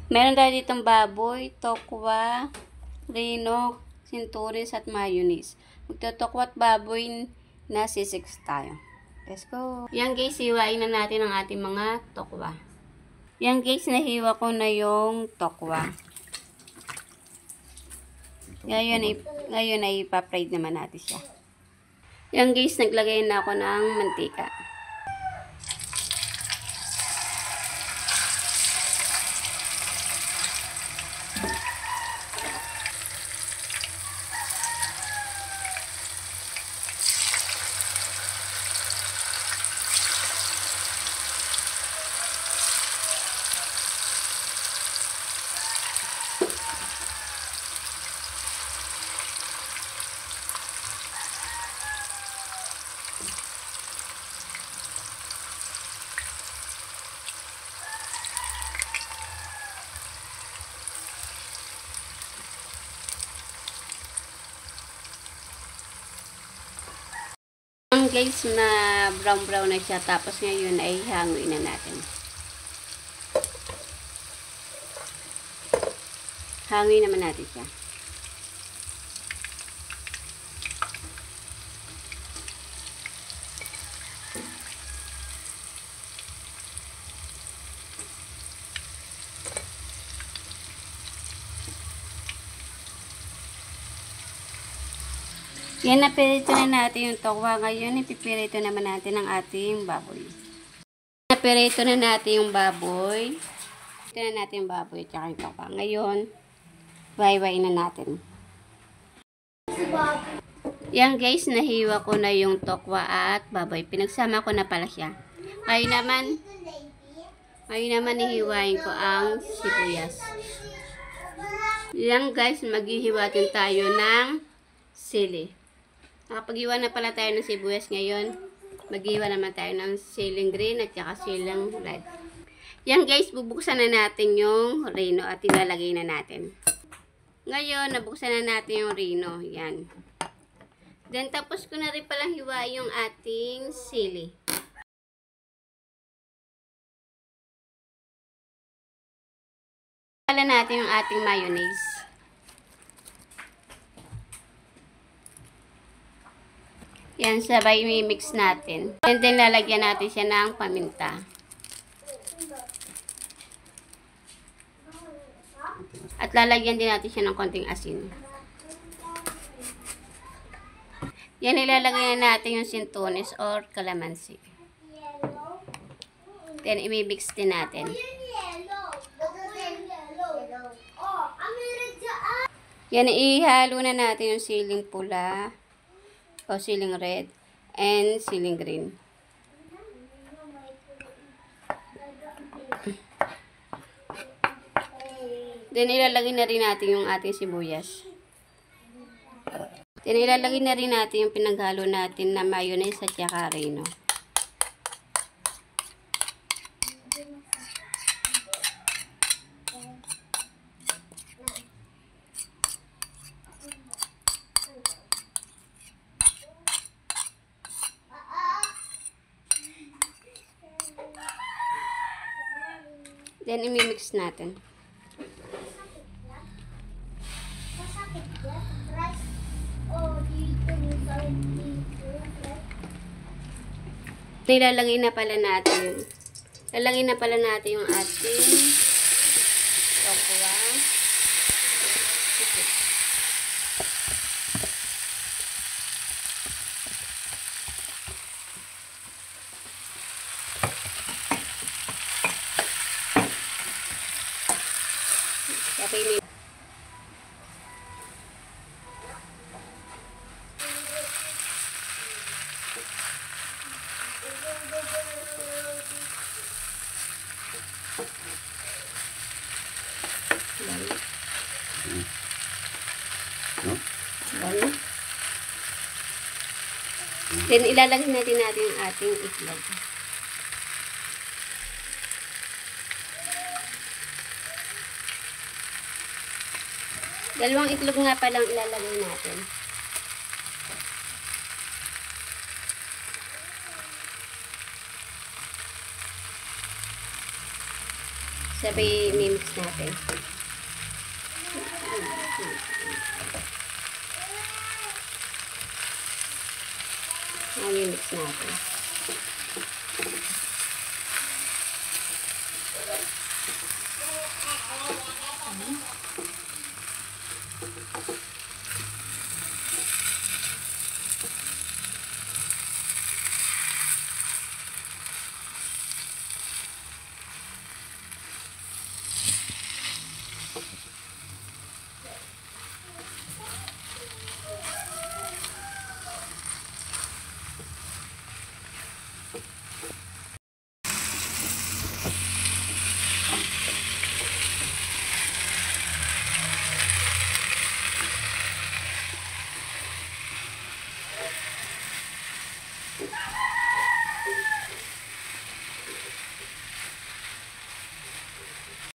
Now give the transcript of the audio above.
Meron tayo ditong baboy, tokwa, rino, sinturis at mayonnaise. Magtotokwa at baboy na sisix tayo. Let's go! Yan guys, hiwain na natin ang ating mga tokwa. Yan guys, nahiwa ko na yung tokwa. Ngayon ay ipa-fried naman natin siya. Yan guys, naglagay na ako ng mantika. Guys, na brown na siya, tapos ngayon ay hanguin na natin. Hanguin naman natin siya. Yan, napirito na natin yung tokwa. Ngayon, ipipirito naman natin ang ating baboy. Napirito na natin yung baboy. Ito na natin yung baboy at saka yung tokwa. Ngayon, wayway na natin. Yan guys, nahiwa ko na yung tokwa at baboy. Pinagsama ko na pala siya. Ngayon naman ihiwain ko ang sibuyas. Yan guys, maghihiwatin tayo ng sili. Nakapag-iwa na pala tayo ng sibuyas ngayon. Mag-iwa naman tayo ng siling green at saka siling red. Yan guys, bubuksan na natin yung rino at ilalagay na natin. Ngayon, nabuksan na natin yung rino. Yan. Then, tapos ko na rin palang hiwain yung ating sili. Pala natin yung ating mayonnaise. Yan, sabay i-mix natin. And then, lalagyan natin siya ng paminta. At lalagyan din natin siya ng konting asin. Yan, ilalagay na natin yung sintunis or calamansi. Then, i-mix din natin. Yan, ihalo na natin yung siling pula o siling red and siling green. Then, ilalagay na rin natin yung ating sibuyas. Then, ilalagay na rin natin yung pinaghalo natin na mayonnaise at saka rino. Then, imimix natin. Nilalagay na pala natin. Lalagay na pala natin yung ating tokwa. Okay, then ilalagay natin yung ating itlog. Dalawang itlog nga palang ilalagay natin. Sabay mimix natin. natin.